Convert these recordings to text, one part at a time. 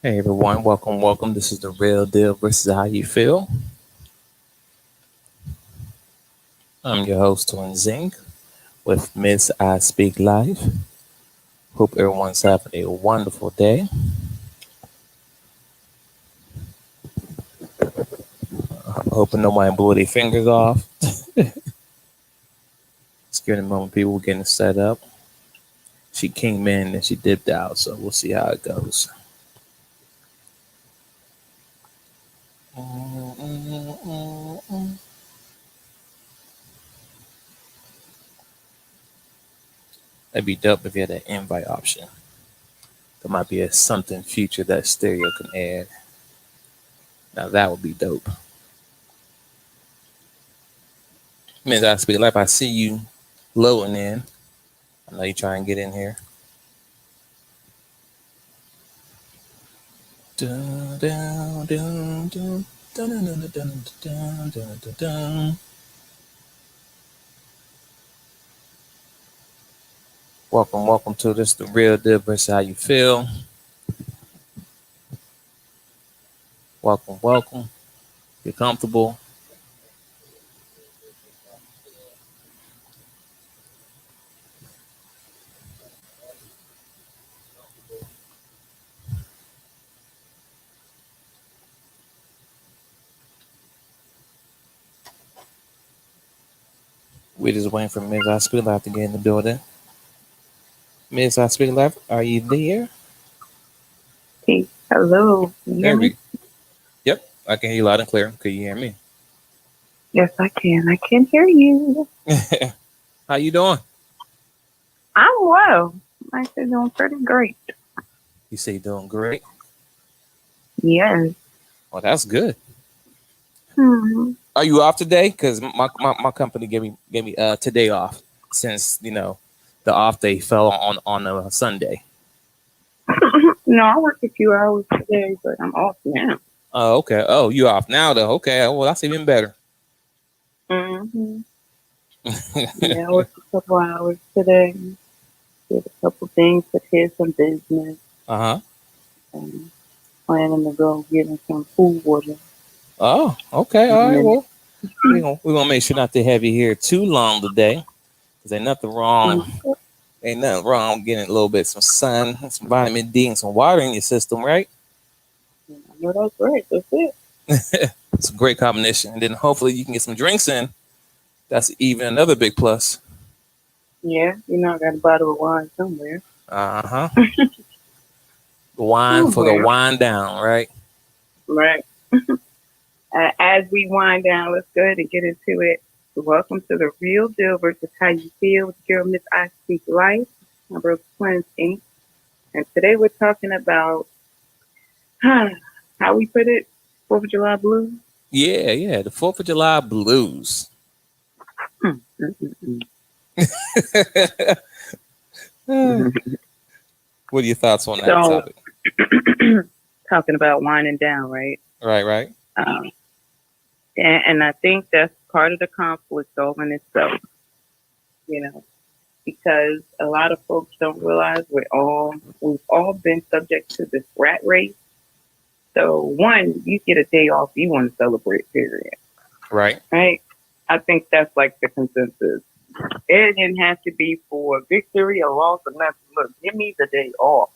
Hey everyone, welcome. This is the real deal versus how you feel. I'm your host Twinsinc with Miss I Speak Live. Hope everyone's having a wonderful day. Hoping nobody blew their fingers off. Just giving a moment people getting set up. She came in and she dipped out, so we'll see how it goes. That'd be dope if you had an invite option. There might be a something future that stereo can add. Now that would be dope. Miss I Speak Live, I see you loading in. I know you try and get in here. Dun, dun, dun, dun, dun, dun, dun, dun, dun, dun, dun, dun. Welcome to this the real deal versus how you feel. Welcome. Get comfortable. We just waiting for Ms. I Speak Live to get in the building. Ms. I Speak Live, are you there? Hey, hello. Can you hear There me? we. Yep, I can hear you loud and clear. Can you hear me? Yes, I can. I can hear you. How you doing? I'm well. I'm actually doing pretty great. You say you're doing great. Yes. Well, that's good. Hmm. Are you off today? Because my company gave me today off since the off day fell on a Sunday. No, I worked a few hours today, but I'm off now. Oh, okay. Oh, you off now though? Okay. Well, that's even better. Hmm. Yeah, I worked a couple hours today. Did a couple things, took care of some business, Uh-huh. and planning to go get in some food water Oh, okay. in a All right. minute. Well, we gonna make sure not to have you here too long today, because Mhm. ain't nothing wrong getting a little bit some sun, some vitamin D, and some water in your system, right? I know that's right. That's it. It's a great combination, and then hopefully you can get some drinks in. That's even another big plus. Yeah, I got a bottle of wine somewhere. Uh-huh. Wine for the Somewhere. wind down, right? Right. As we wind down, let's go ahead and get into it. Welcome to the Real Deal versus How You Feel with your Miss I Speak Life. I broke Twins Inc. And today we're talking about how we put it, 4th of July blues. Yeah. The Fourth of July blues. Hmm, mm, What mm. are your thoughts on that So, topic? talking about winding down, right? Right. Um, and I think that's part of the conflict though in itself, you know, because a lot of folks don't realize we've all been subject to this rat race. So one, you get a day off, you want to celebrate, period. Right. Right? I think that's like the consensus. It didn't have to be for victory or loss or nothing. Look, give me the day off.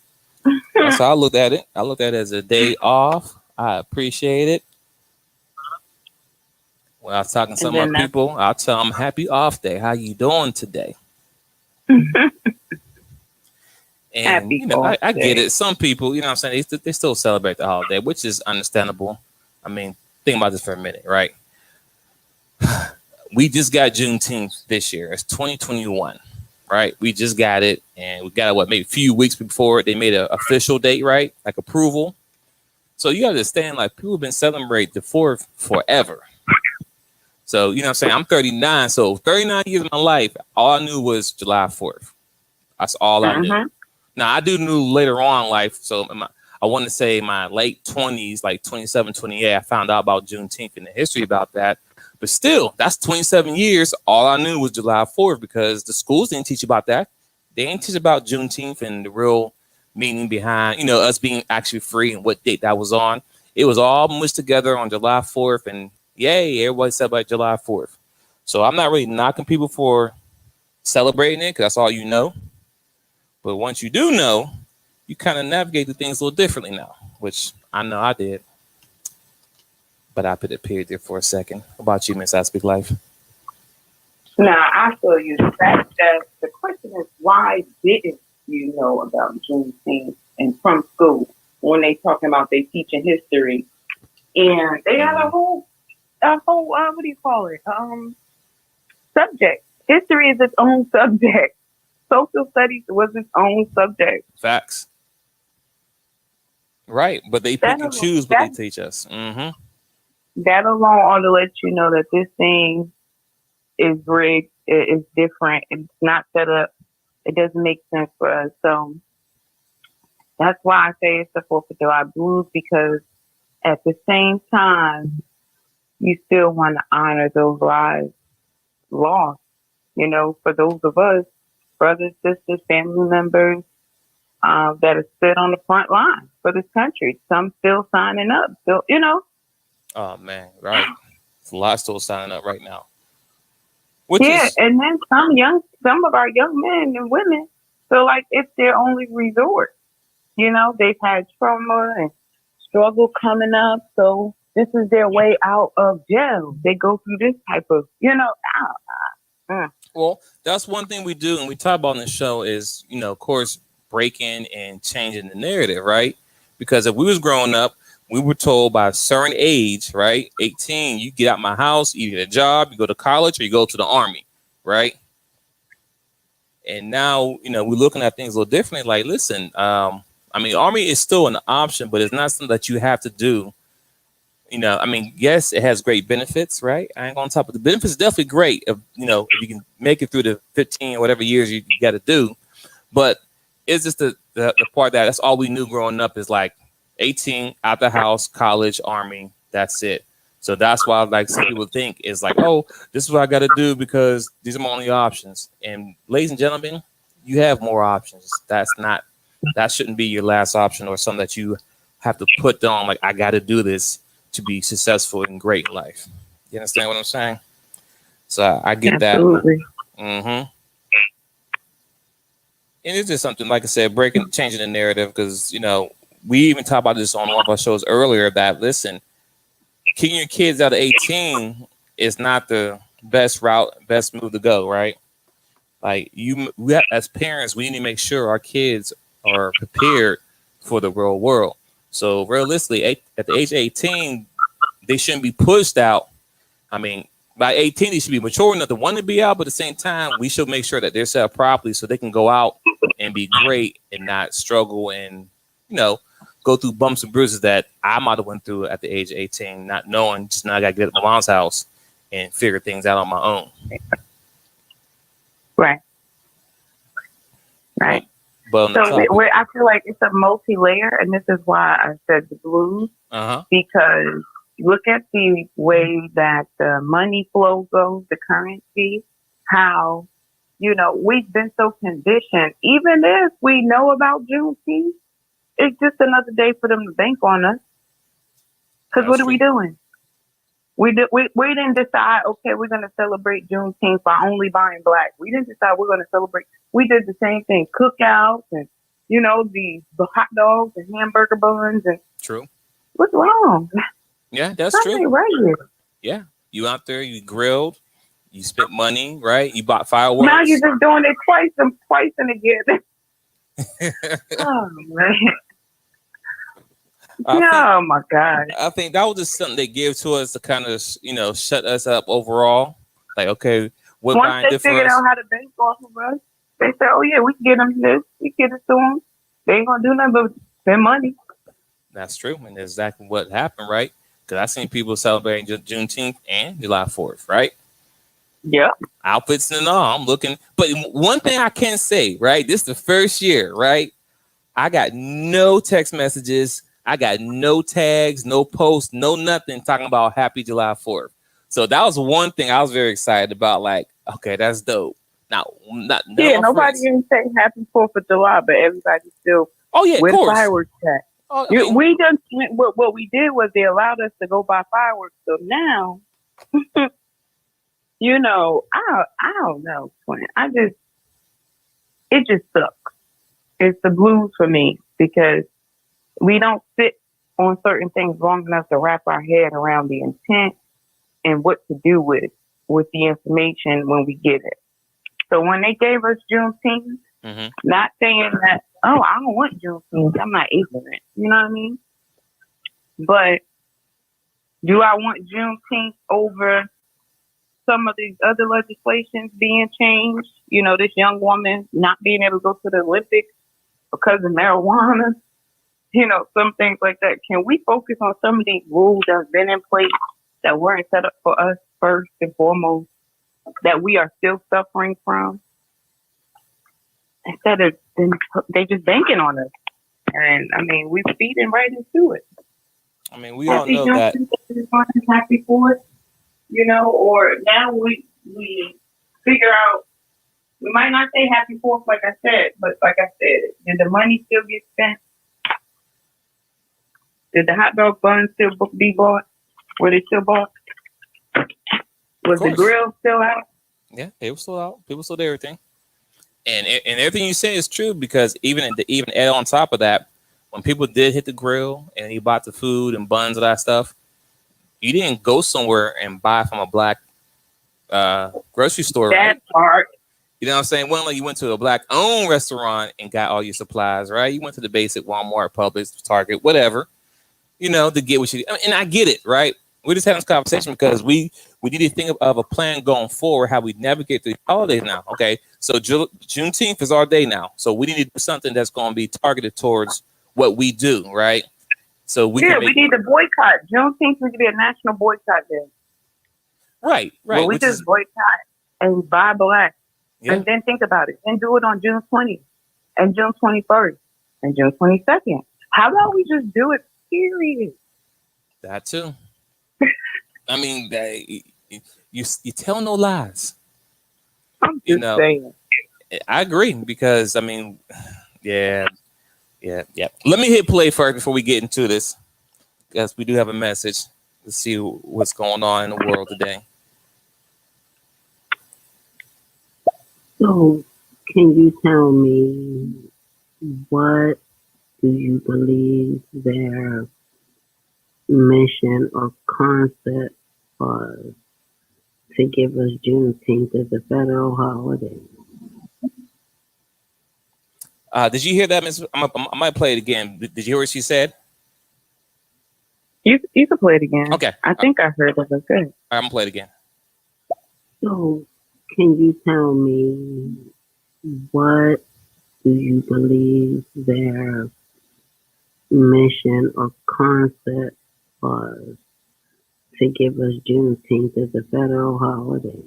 That's how I looked at it. I looked at it as a day off. I appreciate it. When I was talking to And some of then my people, I'll tell them happy off day. How you doing today? that's And happy off I get day. it. Some people, what I'm saying, they still celebrate the holiday, which is understandable. I mean, think about this for a minute, right? We just got Juneteenth this year. It's 2021, right? We just got it, and we got it maybe a few weeks before they made an official date, right? Like approval. So you understand, like people have been celebrating the fourth forever. So what I'm saying, I'm 39, so 39 years of my life, all I knew was July 4th. That's all I knew. Mm-hmm. Now I do knew later on in life, so I want to say my late 20s, like 27, 28, I found out about Juneteenth and the history about that. But still, that's 27 years. All I knew was July 4th because the schools didn't teach about that. They didn't teach about Juneteenth and the real meaning behind, us being actually free and what date that was on. It was all mushed together on July 4th, and yay, everybody celebrated July 4th. So I'm not really knocking people for celebrating it because that's all you know. But once you do know, you kind of navigate the things a little differently now, which I know I did. But I put a period there for a second. How about you, Miss I Speak Life? Now, I feel you. The fact that the question is, why didn't you know about Juneteenth and from school when they talking about they teaching history, and they had a whole what do you call it? Subject. History is its own subject. Social studies was its own subject. Facts. Right, but they pick and choose what they teach us. Mm-hmm. That alone ought to let you know that this thing is rigged. It is different. It's not set up. It doesn't make sense for us. So that's why I say it's the 4th of July blues, because at the same time, you still want to honor those lives lost. For those of us, brothers, sisters, family members that have stood on the front line for this country. Some still signing up. Still, Oh man, right. It's a lot still signing up right now. And then some of our young men and women feel like it's their only resort. They've had trauma and struggle coming up, so this is their way out of jail. They go through this type of, Well, that's one thing we do, and we talk about on the show is, of course, breaking and changing the narrative, right? Because if we was growing up, we were told by a certain age, right? 18, you get out my house, you get a job, you go to college, or you go to the army, right? And now, we're looking at things a little differently. Like, listen, army is still an option, but it's not something that you have to do. Yes, it has great benefits, right? I ain't gonna talk, but the benefits is definitely great if you can make it through the 15 or whatever years you got to do. But it's just the part that's all we knew growing up is like 18, out the house, college, army, that's it. So that's why, like, some people think is like, oh, this is what I got to do because these are my only options. And ladies and gentlemen, you have more options. That shouldn't be your last option or something that you have to put down. Like, I got to do this to be successful and great in life. You understand what I'm saying? So I get Absolutely. that. Mm-hmm. And it's just something, like I said, changing the narrative because, we even talked about this on one of our shows earlier that, listen, kicking your kids out of 18 is not the best move to go, right? Like, as parents, we need to make sure our kids are prepared for the real world. So realistically, at the age of 18, they shouldn't be pushed out. By 18, they should be mature enough to want to be out, but at the same time, we should make sure that they're set up properly so they can go out and be great and not struggle and, go through bumps and bruises that I might have went through at the age of 18, not knowing, just now I got to get at my mom's house and figure things out on my own. Right. But so I feel like it's a multi-layer, and this is why I said the blues, because look at the way that the money flow goes, the currency, how, we've been so conditioned. Even if we know about Juneteenth, it's just another day for them to bank on us. Because what are we doing? We didn't decide, okay, we're going to celebrate Juneteenth by only buying black. We didn't decide we're going to celebrate. We did the same thing, cookouts and, the hot dogs and hamburger buns. And true. What's wrong? Yeah, that's true. Right here. Yeah. You out there, you grilled, you spent money, right? You bought fireworks. Now you're just doing it twice and again. Oh, man. Oh my God! I think that was just something they gave to us to kind of, shut us up overall. Like, okay, what once they figured out how to bank off of us, they said, "Oh yeah, we can get them this, we get it to them. They ain't gonna do nothing but spend money." That's true, and that's exactly what happened, right? Because I seen people celebrating Juneteenth and July 4th, right? Yeah, outfits and all. I'm looking, but one thing I can say, right? This is the first year, right? I got no text messages. I got no tags, no posts, no nothing talking about Happy July 4th. So that was one thing I was very excited about. Like, okay, that's dope. Now, nobody even say Happy 4th of July, but everybody still Oh yeah, of Where the course. fireworks at? Oh, I mean, We just what we did was they allowed us to go buy fireworks. So now, I don't know, twin. It just sucks. It's the blues for me because we don't sit on certain things long enough to wrap our head around the intent and what to do with the information when we get it. So when they gave us Juneteenth, hmm not saying that, oh, I don't want Juneteenth. I'm not ignorant. You know what I mean? But do I want Juneteenth over some of these other legislations being changed? This young woman not being able to go to the Olympics because of marijuana. Some things like that. Can we focus on some of these rules that have been in place that weren't set up for us first and foremost, that we are still suffering from, instead of them, they just banking on us? And I mean, we're feeding right into it. I mean, we all Happy know that. Juneteenth, everyone. Happy for it. Or now we figure out, we might not say happy fourth like I said, but like I said, did the money still get spent? Did the hot dog buns still be bought? Were they still bought? Of Was the course. grill still out? Yeah, it was sold out. People sold everything, and everything you say is true because even add on top of that, when people did hit the grill and you bought the food and buns and that stuff, you didn't go somewhere and buy from a black grocery store, That right? part. You know what I'm saying? Well, like you went to a black owned restaurant and got all your supplies, right? You went to the basic Walmart, Publix, Target, whatever, to get what you. And I get it, right? We're just having this conversation because we need to think of a plan going forward, how we navigate through the holidays now. Okay, so Juneteenth is our day now, so we need to do something that's going to be targeted towards what we do, right? So we Yeah, can we make need to boycott. Juneteenth needs to be a national boycott day. right, Well, right, we which just is boycott and buy black. yeah, And then think about it. And do it on June 20th and June 21st and June 22nd. How about we just do it, period? that too. I mean, you tell no lies. I'm You just know, saying. I agree because I mean, yeah, yeah, yeah. Let me hit play first before we get into this, because we do have a message to see what's going on in the world today. So, can you tell me what do you believe their mission or concept was to give us Juneteenth as a federal holiday? Did you hear that, Miss? I might play it again. Did you hear what she said? You can play it again. Okay, I think I heard it. Okay. I'm gonna play it again. So, can you tell me what do you believe their mission or concept was to give us Juneteenth as a federal holiday?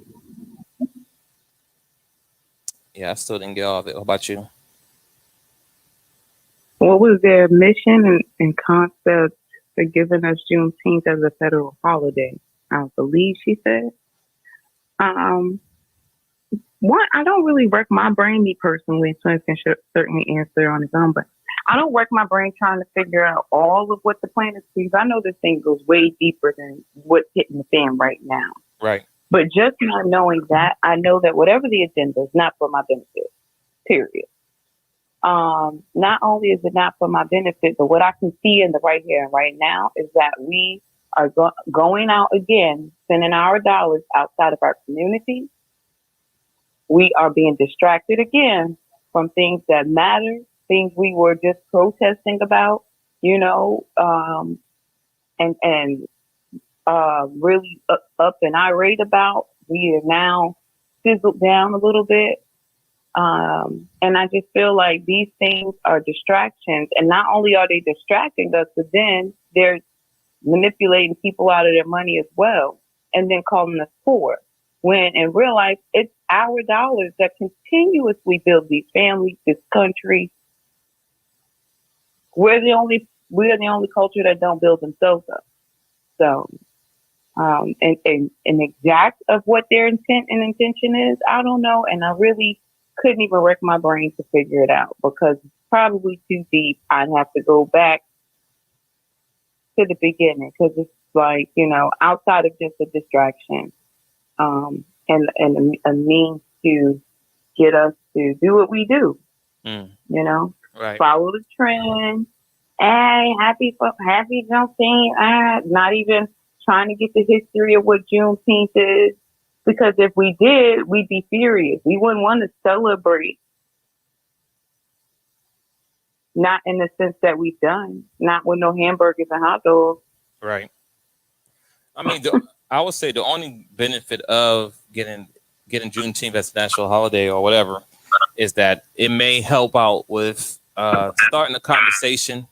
Yeah, I still didn't get all of it. How about you? What was their mission and concept for giving us Juneteenth as a federal holiday? I believe she said. Um, One, I don't really work my brain, me personally. Twins can certainly answer on his own, but I don't work my brain trying to figure out all of what the plan is because I know this thing goes way deeper than what's hitting the fan right now. Right. But just not knowing that, I know that whatever the agenda is not for my benefit. Period. Not only is it not for my benefit, but what I can see in the right here and right now is that we are going out again, spending our dollars outside of our community. We are being distracted again from things that matter, things we were just protesting about, and really up and irate about. We are now sizzled down a little bit. And I just feel like these things are distractions. And not only are they distracting us, but then they're manipulating people out of their money as well, and then calling us poor. When in real life, it's our dollars that continuously build these families, this country. We're the only culture that don't build themselves up. So, and exact of what their intent and intention is, I don't know, and I really couldn't even wreck my brain to figure it out because probably too deep. I'd have to go back to the beginning because it's like, outside of just a distraction, and a means to get us to do what we do, Mm, right. follow the trend. Hey, happy Juneteenth. Not even trying to get the history of what Juneteenth is. Because if we did, we'd be furious. We wouldn't want to celebrate. Not in the sense that we've done. Not with no hamburgers and hot dogs. Right. I mean, I would say the only benefit of getting Juneteenth as a national holiday or whatever is that it may help out with starting a conversation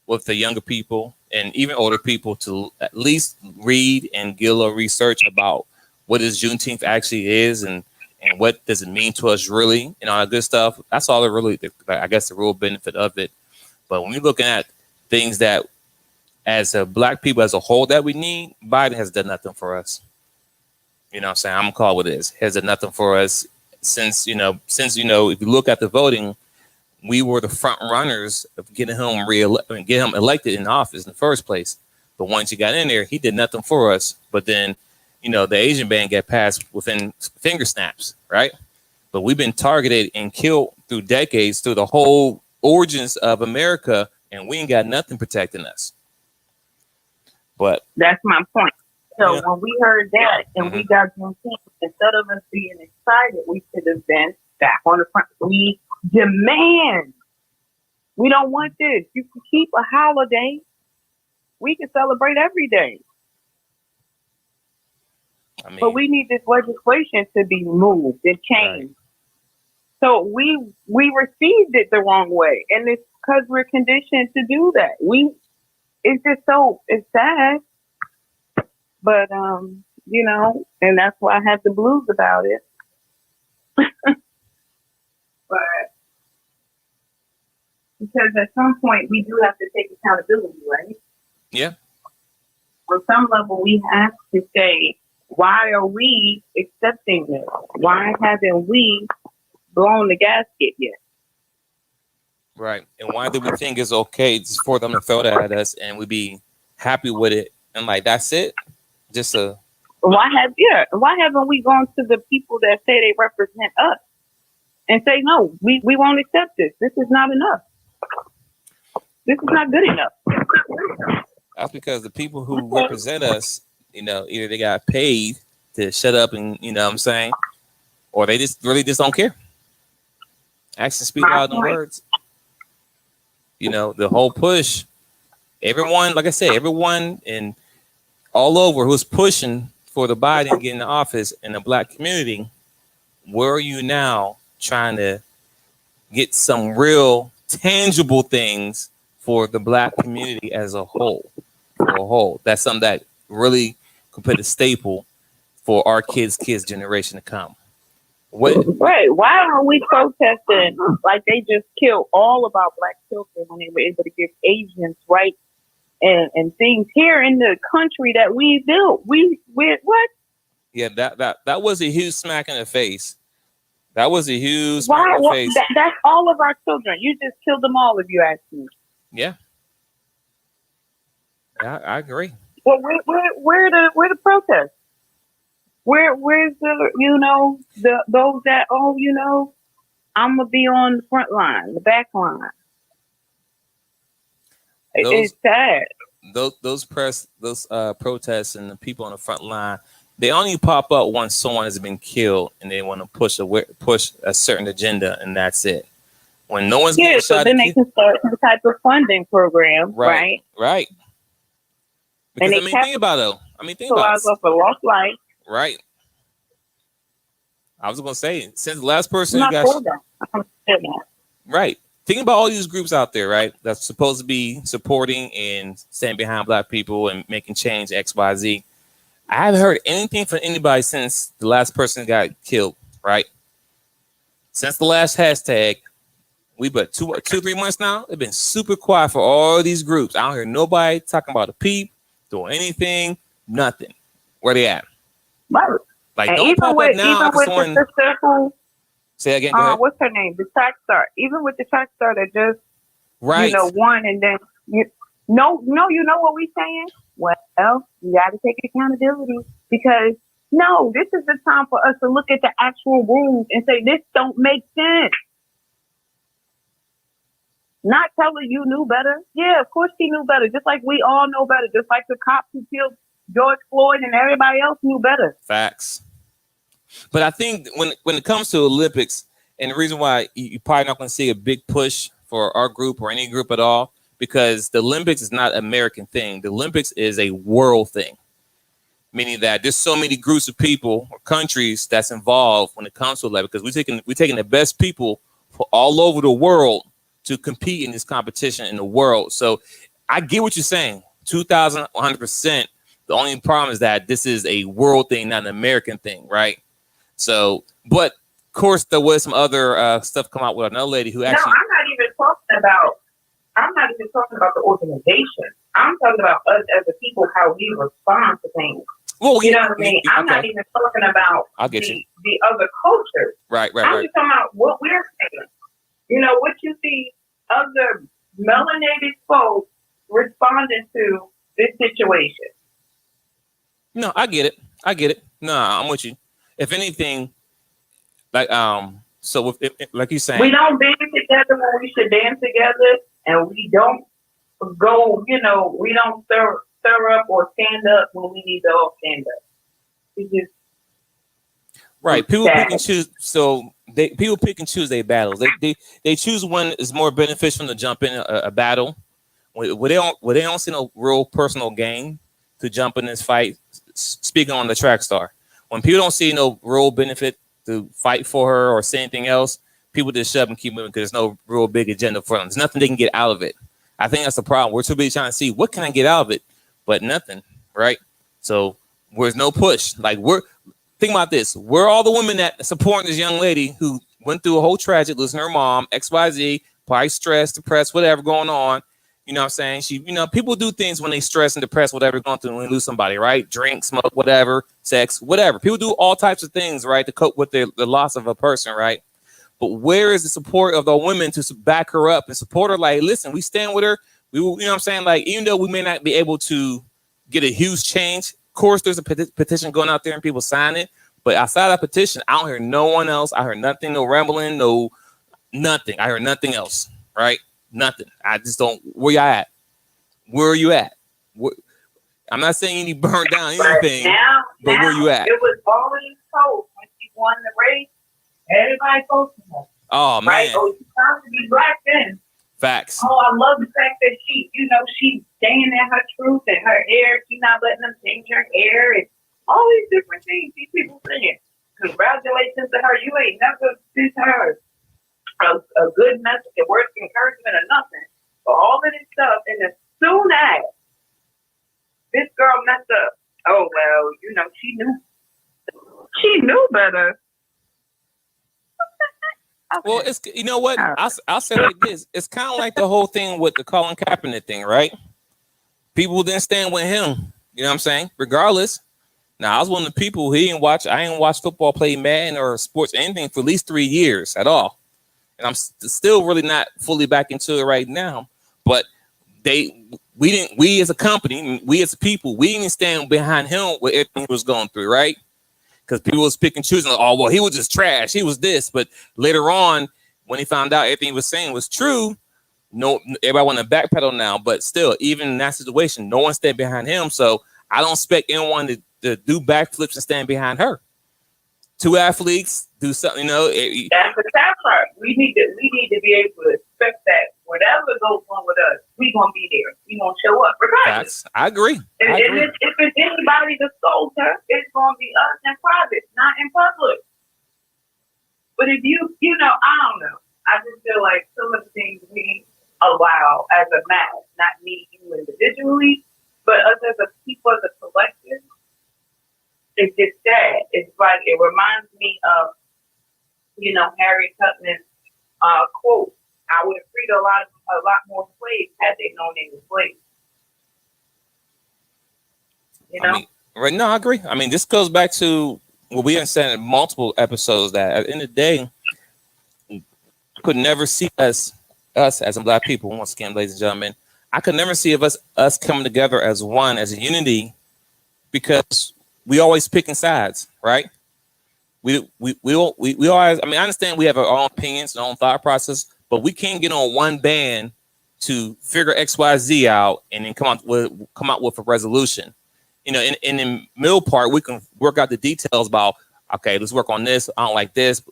with the younger people and even older people to at least read and get a little research about what is Juneteenth actually is and what does it mean to us really and all that good stuff. That's all I guess the real benefit of it. But when you're looking at things that as a black people as a whole that we need, Biden has done nothing for us. You know what I'm saying? I'm gonna call it what it is. Has done nothing for us since if you look at the voting, we were the front runners of getting him elected in office in the first place. But once he got in there, he did nothing for us. But then, the Asian ban got passed within finger snaps, right? But we've been targeted and killed through decades, through the whole origins of America, and we ain't got nothing protecting us. But that's my point. So yeah. When we heard that and we got Juneteenth, instead of us being excited, we should have been back on the front. We demand. We don't want this. You can keep a holiday. We can celebrate every day. But we need this legislation to be moved and changed. Right. So we received it the wrong way, and it's because we're conditioned to do that. It's just it's sad, but and that's why I have the blues about it. But because at some point we do have to take accountability, right? Yeah. On some level, we have to say, why are we accepting this? Why haven't we blown the gasket yet? Right. And why do we think it's okay just for them to throw that at us and we be happy with it? And like, that's it? Why haven't we gone to the people that say they represent us and say, no, we won't accept this. This is not enough. This is not good enough. That's because the people who represent us, either they got paid to shut up and, what I'm saying, or they just don't care. Actions speak louder than words. The whole push, everyone, like I said, everyone and all over who's pushing for the Biden getting the office in the black community, where are you now trying to get some real tangible things for the black community as a whole? That's something that really could put a staple for our kids' generation to come. Right. Why are we protesting like they just killed all of our black children when they were able to give Asians rights and things here in the country that we built? We what? Yeah, that was a huge smack in the face. That was a huge smack in the face. That's all of our children. You just killed them all, if you ask me. Yeah. I agree. Well, where the protests? Where's those that I'm gonna be on the front line, the back line. It's sad. Those protests and the people on the front line, they only pop up once someone has been killed and they want to push a certain agenda, and that's it. When no one's getting shot, so then they can start some type of funding program, right? Right. Because think about it. Think about it. For lost life. Right. I was gonna say, since the last person who got right. Think about all these groups out there, right? That's supposed to be supporting and standing behind black people and making change X, Y, Z. I haven't heard anything from anybody since the last person got killed, right? Since the last hashtag, we but 2-3 months now. It's been super quiet for all these groups. I don't hear nobody talking about a peep, doing anything, nothing. Where they at? Right. Like, and don't pop up now. Say again. Go ahead. What's her name? The track star. Even with the track star that just Right. won, and then you know what we saying? Well, you got to take accountability because no, this is the time for us to look at the actual rules and say this don't make sense. Not telling you knew better. Yeah, of course she knew better. Just like we all know better. Just like the cops who killed George Floyd and everybody else knew better. Facts. But I think when it comes to Olympics, and the reason why you're probably not going to see a big push for our group or any group at all, because the Olympics is not an American thing. The Olympics is a world thing, meaning that there's so many groups of people or countries that's involved when it comes to Olympics. Because we're taking the best people for all over the world to compete in this competition in the world. So I get what you're saying, 100%. The only problem is that this is a world thing, not an American thing, right? So, but of course, there was some other stuff come out with another lady who actually. No, I'm not even talking about the organization. I'm talking about us as a people, how we respond to things. Well, you know what I mean? I'm not even talking about the other cultures. Right. I'm just talking about what we're saying. You know, what you see other melanated folks responding to this situation. No, I get it. No, I'm with you. If anything, like so if like you're saying, we don't dance together when we should dance together, and we don't go. You know, we don't stir up or stand up when we need to all stand up. We just right. People pick and choose. So people pick and choose their battles. They choose one is more beneficial to jump in a battle where they don't see no real personal gain to jump in this fight. Speaking on the track star, when people don't see no real benefit to fight for her or say anything else, people just shove and keep moving because there's no real big agenda for them. There's nothing they can get out of it. I think that's the problem. We're too busy trying to see what can I get out of it, but nothing, right? So there's no push. Like think about this. We're all the women that supporting this young lady who went through a whole tragic, losing her mom, XYZ, probably stressed, depressed, whatever going on. You know what I'm saying? People do things when they stress and depressed, whatever going through when they lose somebody, right? Drink, smoke, whatever, sex, whatever. People do all types of things, right, to cope with the loss of a person, right? But where is the support of the women to back her up and support her? Like, listen, we stand with her. We will, you know what I'm saying? Like, even though we may not be able to get a huge change, of course, there's a petition going out there and people sign it. But outside of petition, I don't hear no one else. I heard nothing, no rambling, no nothing. I heard nothing else, right? Nothing. I just don't. Where y'all at? Where are you at? I'm not saying you need to burn down anything, but where you at? It was always told when she won the race. Everybody posted her. Oh man! Right? Oh, she's trying to be black then. Facts. Oh, I love the fact that she's staying in her truth and her hair. She's not letting them change her hair and all these different things these people saying. Congratulations to her. You ain't never sent her a good message, a word of encouragement or nothing. But all of this stuff, and as soon as this girl messed up, oh well, she knew better. Okay. Well, it's you know what I'll say like this. It's kind of like the whole thing with the Colin Kaepernick thing, right? People didn't stand with him. You know what I'm saying? Regardless. Now I was one of the people who I didn't watch football, play Madden or sports, anything for at least 3 years at all. And I'm still really not fully back into it right now. But we as a company, we as a people, we didn't stand behind him with everything he was going through, right? Because people was picking and choosing. Oh, well, he was just trash. He was this. But later on, when he found out everything he was saying was true, no, everybody want to backpedal now. But still, even in that situation, no one stayed behind him. So I don't expect anyone to do backflips and stand behind her. Two athletes do something, That's the sad part. We need to be able to expect that whatever goes on with us, we gonna be there. We gonna show up regardless. I agree. And if it's anybody that scolds her, it's gonna be us in private, not in public. But if I don't know. I just feel like some of the things we allow as a mass, not me, you individually, but us as a people, as a collective. It's just sad. It's like it reminds me of, Harriet Tubman's quote. I would have freed a lot more slaves had they known they were slaves. Right? No, I agree. I mean, this goes back to what we have said in multiple episodes that at the end of the day, could never see us as Black people. Once again, ladies and gentlemen, I could never see of us coming together as one, as a unity, because we always picking sides, right? We always. I mean, I understand we have our own opinions, our own thought process, but we can't get on one band to figure XYZ out and then come out with a resolution. You know, in the middle part, we can work out the details about, okay, let's work on this. I don't like this.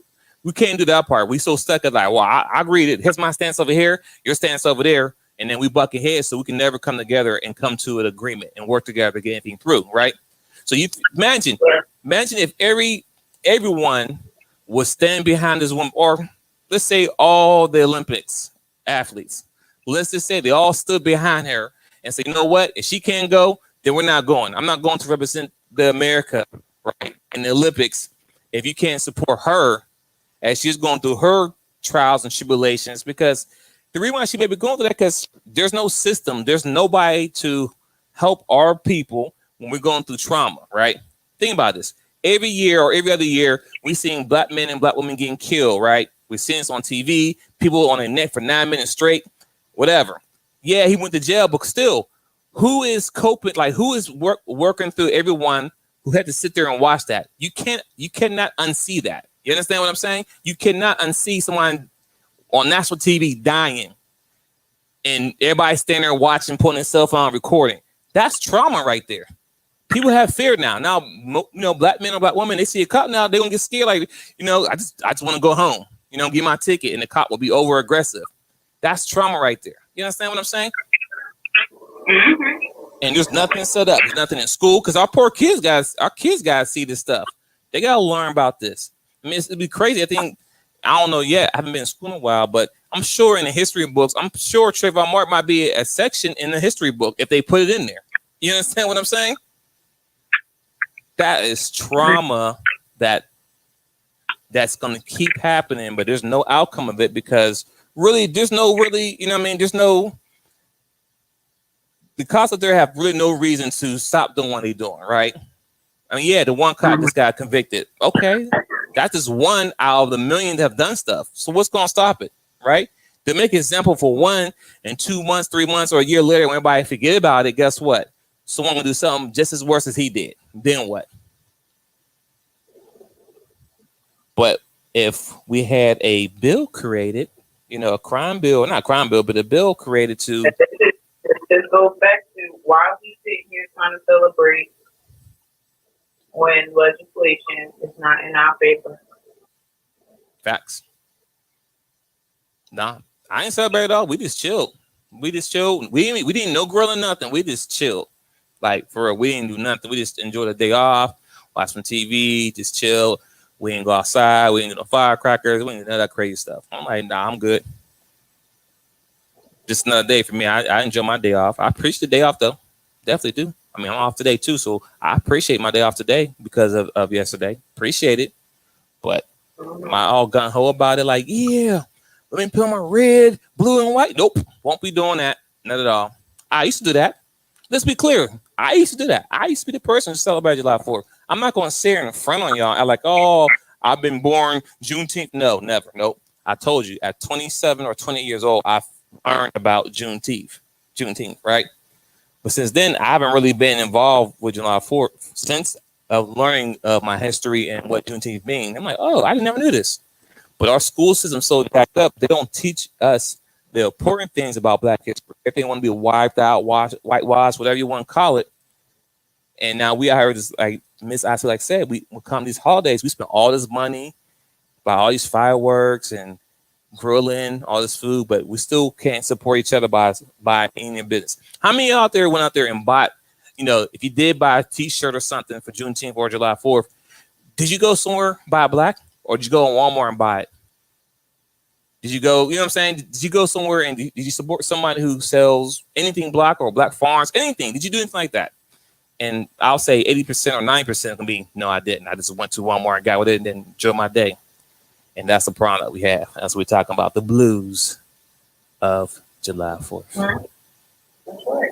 We can't do that part. We so stuck at like, well, I agree that here's my stance over here, your stance over there, and then we buck heads, so we can never come together and come to an agreement and work together to get anything through, right? So you imagine if everyone would stand behind this woman, or let's say all the Olympics athletes, let's just say they all stood behind her and say, you know what, if she can't go, then we're not going. I'm not going to represent the America, right, in the Olympics if you can't support her as she's going through her trials and tribulations. Because the reason why she may be going through that, because there's no system, there's nobody to help our people when we're going through trauma, right? Think about this. Every year or every other year, we're seeing Black men and Black women getting killed, right? We're seeing this on TV, people on their neck for 9 minutes straight, whatever. Yeah, he went to jail, but still, who is coping? Like, who is working through everyone who had to sit there and watch that? You cannot unsee that. You understand what I'm saying? You cannot unsee someone on national TV dying and everybody standing there watching, putting their cell phone recording. That's trauma right there. People have fear now. Now, you know, Black men or Black women, they see a cop now, they're gonna get scared. Like, you know, I just want to go home. You know, get my ticket, and the cop will be over aggressive. That's trauma right there. You understand what I'm saying? Mm-hmm. And there's nothing set up. There's nothing in school, because our kids guys see this stuff. They gotta learn about this. I mean, it'd be crazy. I don't know yet. I haven't been in school in a while, but I'm sure in the history books, I'm sure Trayvon Martin might be a section in the history book if they put it in there. You understand what I'm saying? That is trauma that's going to keep happening, but there's no outcome of it, because really, you know what I mean? The cops out there have really no reason to stop doing what they're doing, right? I mean, yeah, the one cop just got convicted. Okay, that's just one out of the millions that have done stuff. So what's going to stop it, right? To make an example for 1 and 2 months, 3 months, or a year later, when everybody forget about it, guess what? Someone will do something just as worse as he did. Then what? But if we had a bill created, you know, a crime bill, not a crime bill, but a bill created to... This goes back to why we sit here trying to celebrate when legislation is not in our favor. Facts. Nah, I ain't celebrate at all. We just chilled. We didn't no grill or nothing. We just chilled. Like, for real, we didn't do nothing. We just enjoyed a day off, watch some TV, just chill. We didn't go outside. We didn't do no firecrackers. We didn't do none of that crazy stuff. I'm like, nah, I'm good. Just another day for me. I enjoy my day off. I appreciate the day off, though. Definitely do. I mean, I'm off today, too, so I appreciate my day off today because of yesterday. Appreciate it. But am I all gung-ho about it? Like, yeah, let me put on my red, blue, and white. Nope, won't be doing that. Not at all. I used to do that. Let's be clear. I used to do that. I used to be the person to celebrate July 4th. I'm not going to sit here in front on y'all. I'm like, oh, I've been born Juneteenth. No, never. Nope. I told you, at 27 or 20 years old, I've learned about Juneteenth, right? But since then, I haven't really been involved with July 4th since of learning of my history and what Juneteenth means. I'm like, oh, I never knew this. But our school system's so jacked up, they don't teach us the important things about Black history. If they want to be wiped out, whitewashed, whatever you want to call it. And now we are just like Miss Ashley like said, we come these holidays, we spend all this money, buy all these fireworks and grilling, all this food, but we still can't support each other by any business. How many out there went out there and bought, you know, if you did buy a t-shirt or something for Juneteenth or July 4th, did you go somewhere buy black, or did you go on Walmart and buy it? Did you go, you know what I'm saying? Did you go somewhere and did you support somebody who sells anything black or black farms, anything? Did you do anything like that? And I'll say 80% or 9% can be, no, I didn't. I just went to Walmart and got with it and then enjoyed my day. And that's the problem that we have. As we're talking about the blues of July 4th. Mm-hmm. That's right.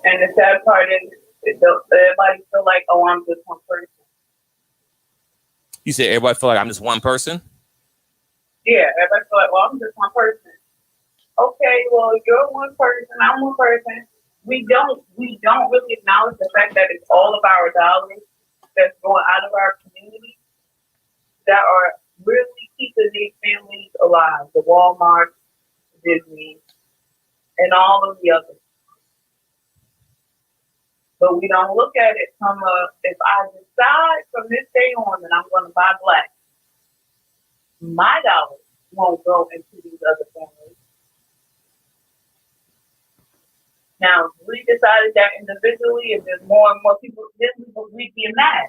And the sad part is, everybody feel like, oh, I'm just one person. You said everybody feel like I'm just one person? Yeah, everybody's like, well, I'm just one person. Okay, well, you're one person, I'm one person. We don't really acknowledge the fact that it's all of our dollars that's going out of our community that are really keeping these families alive. The Walmart, Disney, and all of the others. But we don't look at it from a, if I decide from this day on that I'm going to buy black, my dollars won't go into these other families. Now, if we decided that individually, if there's more and more people, then we'd be mad.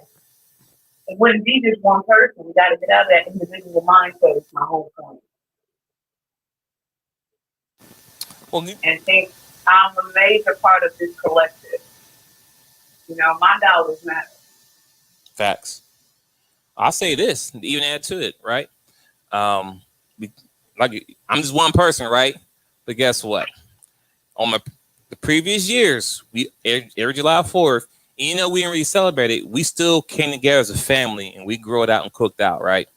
It wouldn't be just one person. We got to get out of that individual mindset. Is my whole point. Well, And think I'm a major part of this collective. You know, my dollars matter. facts. I'll say this, to even add to it, right? Um, we, like I'm just one person, right? But guess what? On the previous years, we every July 4th, even though we didn't really celebrate it, we still came together as a family and we grew it out and cooked out, right?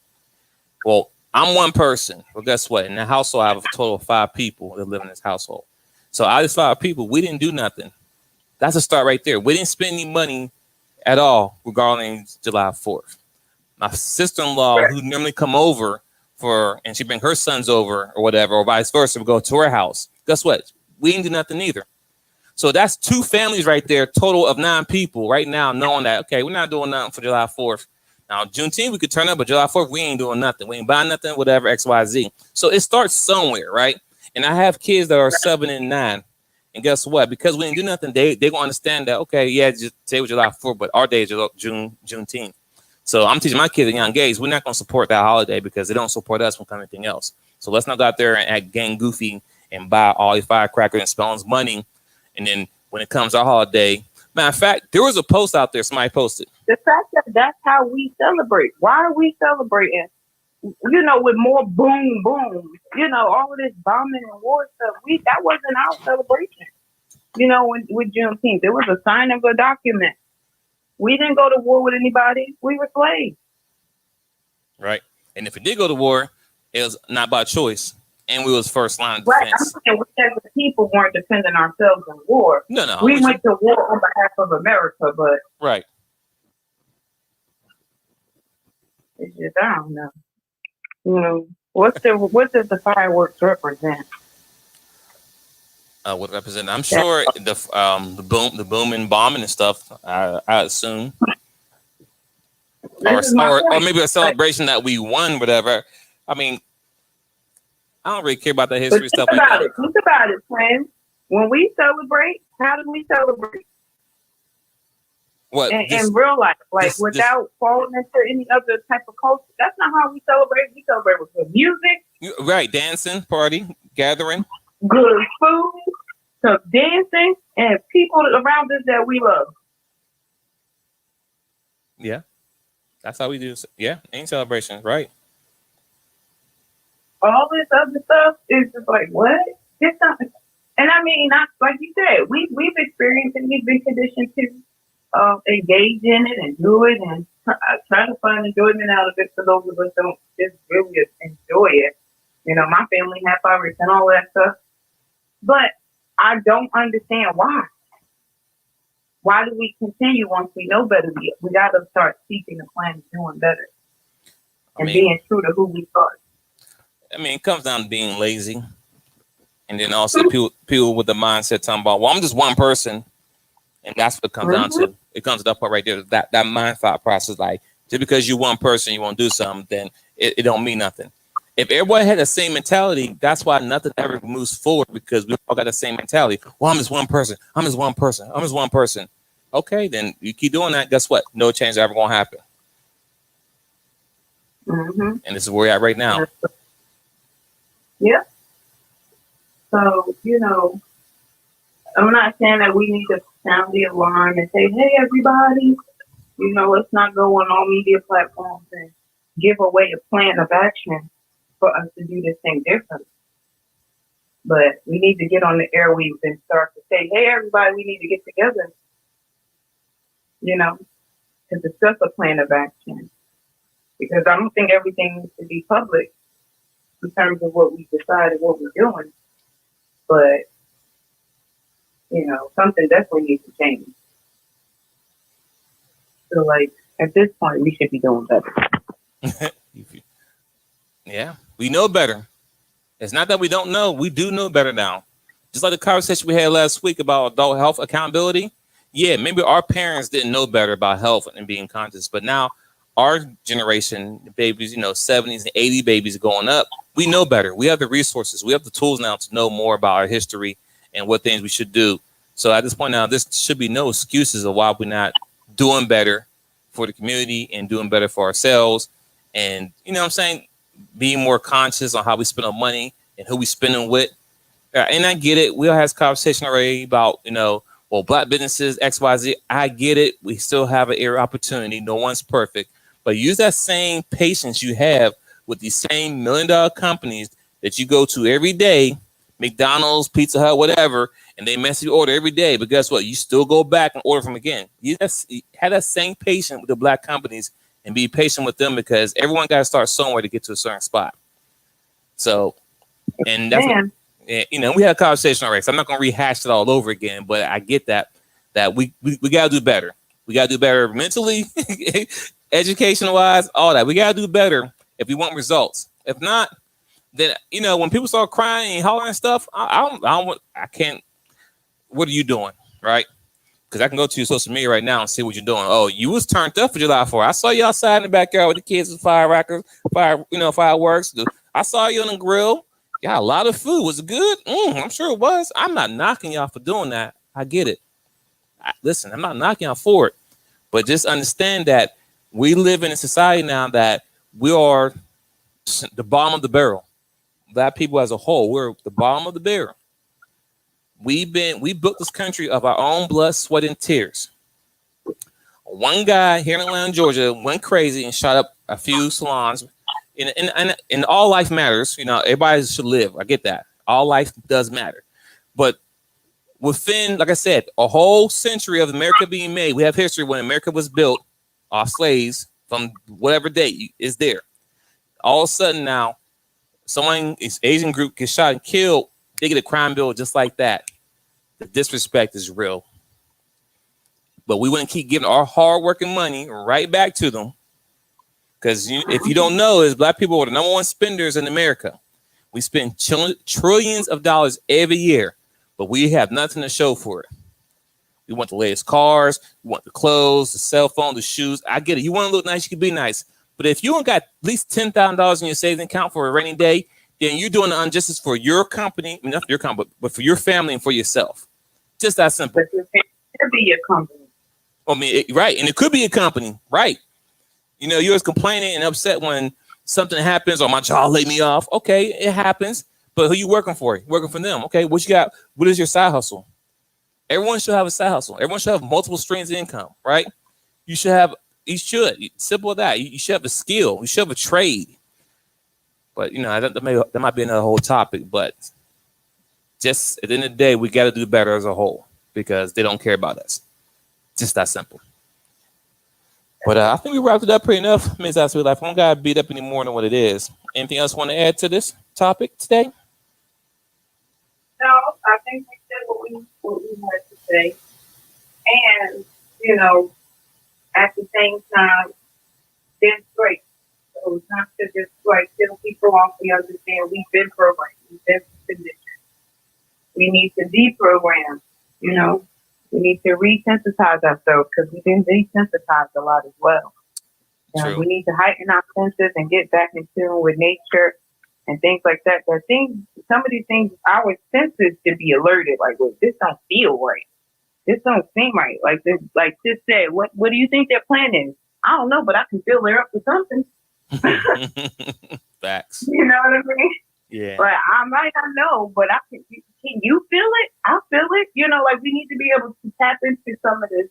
Well, I'm one person. Well, guess what? In the household, I have a total of 5 people that live in this household. So out of these 5 people, we didn't do nothing. That's a start right there. We didn't spend any money at all regarding July 4th. My sister-in-law, who normally come over and she bring her sons over or whatever, or vice versa, we go to her house. Guess what? We didn't do nothing either. So that's 2 families right there, total of 9 people right now, knowing that, okay, we're not doing nothing for July 4th. Now, Juneteenth, we could turn up, but July 4th, we ain't doing nothing. We ain't buying nothing, whatever, X, Y, Z. So it starts somewhere, right? And I have kids that are 7 and 9. And guess what? Because we didn't do nothing, they gonna understand that, okay, yeah, just say with July 4th, but our day is Juneteenth. So I'm teaching my kids at young age, we're not gonna support that holiday because they don't support us from anything else. So let's not go out there and act gang goofy and buy all these firecrackers and spend money. And then when it comes to our holiday, matter of fact, there was a post out there somebody posted. The fact that that's how we celebrate. Why are we celebrating? You know, with more boom, boom. You know, all of this bombing and war stuff. That wasn't our celebration. You know, with Juneteenth, it was a sign of a document. We didn't go to war with anybody. We were slaves. Right. And if it did go to war, it was not by choice. And we was first line of Right. defense. I'm saying we as a people weren't defending ourselves in war. No. We went to war on behalf of America, but right. it's just, I don't know. You know, what does the fireworks represent? What represent? I'm sure the boom and bombing and stuff. I assume, or maybe a celebration that we won, whatever. I mean, I don't really care about that history stuff like that. Think about it, friends. When we celebrate, how do we celebrate? What in real life, like without falling into any other type of culture. That's not how we celebrate. We celebrate with good music, right? Dancing, party, gathering, good food, some dancing, and people around us that we love. Yeah, that's how we do. Yeah, ain't celebrations, right? All this other stuff is just like what? It's not, and I mean, not like you said, we've experienced it. We've been conditioned to engage in it and do it and try to find enjoyment out of it for those of us who don't just really enjoy it. You know, my family had fireworks and all that stuff. But I don't understand why. Why do we continue once we know better? We got to start seeking the plan of doing better and being true to who we are. I mean, it comes down to being lazy. And then also people with the mindset talking about, well, I'm just one person. And that's what it comes down to. It comes to that part right there. That mind thought process, like just because you're one person, you won't do something, then it don't mean nothing. If everybody had the same mentality, that's why nothing ever moves forward because we all got the same mentality. Well, I'm just one person. I'm just one person. I'm just one person. Okay, then you keep doing that. Guess what? No change is ever going to happen. And this is where we're at right now. Yeah. So, you know, I'm not saying that we need to sound the alarm and say, hey, everybody, you know, let's not go on all media platforms and give away a plan of action for us to do this thing different. But we need to get on the airwaves and start to say, hey, everybody, we need to get together, you know, to discuss a plan of action. Because I don't think everything needs to be public. in terms of what we decided what we're doing. But, something definitely needs to change. So, like, at this point, we should be doing better. Yeah, we know better. It's not that we don't know. We do know better now. Just like the conversation we had last week about adult health accountability. Yeah, maybe our parents didn't know better about health and being conscious, but now our generation, babies, 70s and 80 babies going up, we know better. We have the resources. We have the tools now to know more about our history and what things we should do. So at this point now, this should be no excuses of why we're not doing better for the community and doing better for ourselves. And, what I'm saying, being more conscious on how we spend our money and who we spending with. And I get it. We all had this conversation already about, Black businesses, XYZ. I get it. We still have an area opportunity. No one's perfect. But use that same patience you have with these same $1 million companies that you go to every day, McDonald's, Pizza Hut, whatever, and they mess you order every day. But guess what? You still go back and order from again. You have that same patience with the Black companies and be patient with them, because everyone got to start somewhere to get to a certain spot. So, and that's we had a conversation already, so I'm not going to rehash it all over again, but I get that we got to do better. We got to do better mentally, education wise, all that. We got to do better if we want results. If not, then, when people start crying and hollering and stuff, I can't. What are you doing? Right? Because I can go to your social media right now and see what you're doing. Oh, you was turned up for July 4th. I saw you outside in the backyard with the kids with fireworks. I saw you on the grill. You had a lot of food. Was it good? I'm sure it was. I'm not knocking y'all for doing that. I get it. Listen, I'm not knocking y'all for it. But just understand that we live in a society now that we are the bottom of the barrel. Black people as a whole, we're the bottom of the barrel. We built this country of our own blood, sweat, and tears. One guy here in Atlanta, Georgia, went crazy and shot up a few salons. And all life matters. Everybody should live. I get that. All life does matter. But within, like I said, a whole century of America being made, we have history when America was built off slaves from whatever date is there. All of a sudden now, someone, this Asian group, gets shot and killed. They get a crime bill just like that. The disrespect is real. But we wouldn't keep giving our hard-working money right back to them. Because if you don't know, is Black people are the number one spenders in America. We spend trillions of dollars every year, but we have nothing to show for it. We want the latest cars, we want the clothes, the cell phone, the shoes. I get it. You want to look nice, you can be nice. But if you don't got at least $10,000 in your savings account for a rainy day, then you're doing the injustice for your company, not for your company, but for your family and for yourself. Just that simple. But it could be your company. Right. And it could be a company. Right. You're always complaining and upset when something happens or my job laid me off. Okay, it happens. But who you working for? You're working for them. Okay, what you got? What is your side hustle? Everyone should have a side hustle. Everyone should have multiple streams of income, right? You should. Simple as that. You should have a skill. You should have a trade. But, that might be another whole topic. But just at the end of the day, we got to do better as a whole because they don't care about us. Just that simple. But I think we wrapped it up pretty enough. Ms. Ashley Life. I don't got to beat up any more than what it is. Anything else you want to add to this topic today? No, I think we said what we had to say. And, at the same time, it's great. So it's not to just tell people off. We understand we've been programmed. We've been conditioned. We need to deprogram, We need to resensitize ourselves because we've been desensitized a lot as well. We need to heighten our senses and get back in tune with nature and things like that. Some of these things, our senses should be alerted. Like, well, this don't feel right. This don't seem right. Like Sis said, what do you think their plan is? I don't know, but I can feel they're up to something. Facts. You know what I mean? Yeah. But I might not know, but can you feel it? I feel it. We need to be able to tap into some of this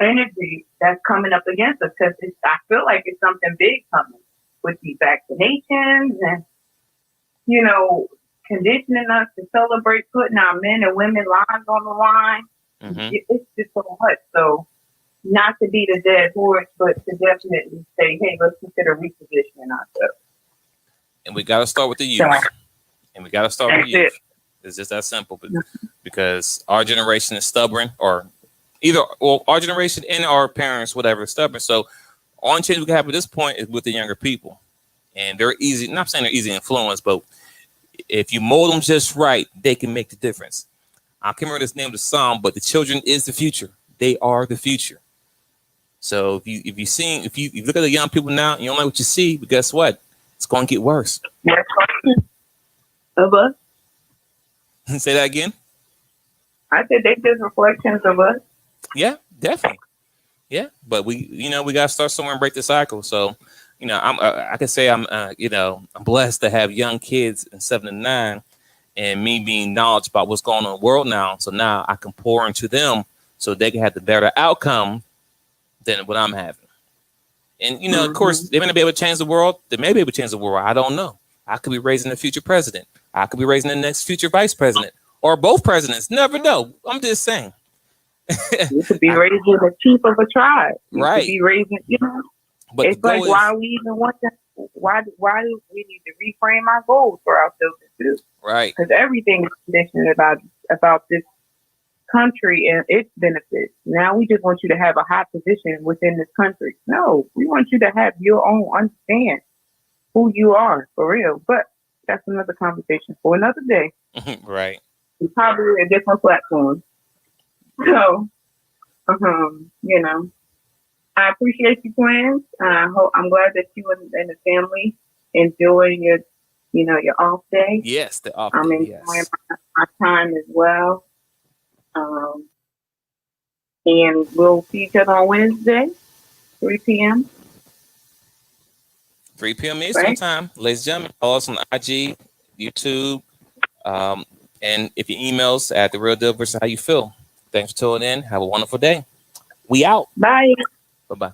energy that's coming up against us because I feel like it's something big coming with these vaccinations and, conditioning us to celebrate putting our men and women lives on the line. Mm-hmm. It's just so much. So not to be the dead horse, but to definitely say, hey, let's consider repositioning ourselves. And we got to start with the youth. So, And we got to start with that's the it. youth. It's just that simple. Because our generation is stubborn, or either our generation and our parents, whatever, is stubborn. So only change we can have at this point is with the younger people. And they're easy, not saying they're easy to influence, but if you mold them just right, they can make the difference. I can't remember this name of the song, but the children is the future. They are the future. So if you look at the young people now, you don't like what you see, but guess what? It's going to get worse. That's of us. Say that again. I said they just reflections of us. Yeah, definitely. Yeah, but we got to start somewhere and break the cycle. So, I can say I'm blessed to have young kids in 7 and 9, and me being knowledge about what's going on in the world now. So now I can pour into them so they can have the better outcome than what I'm having. And of course, they may not be able to change the world. They may be able to change the world. I don't know. I could be raising the future president. I could be raising the next future vice president, or both presidents. Never know. I'm just saying. You could be raising the chief of a tribe. You Right. could be raising, But it's like, why we even want to, why do we need to reframe our goals for ourselves to do? Right. Because everything is conditioned about this country and its benefits. Now we just want you to have a high position within this country. No, we want you to have your own understand who you are for real. But that's another conversation for another day. Right. It's probably a different platform. So, I appreciate you, twins. I'm glad that you and the family enjoy your off day. Yes, the off I'm day, enjoying yes. my time as well. And we'll see each other on Wednesday, 3 p.m. 3 p.m. Eastern Right. time. Ladies and gentlemen, follow us on IG, YouTube, and if you emails at The Real Deal versus How You Feel. Thanks for tuning in. Have a wonderful day. We out. Bye. Bye-bye.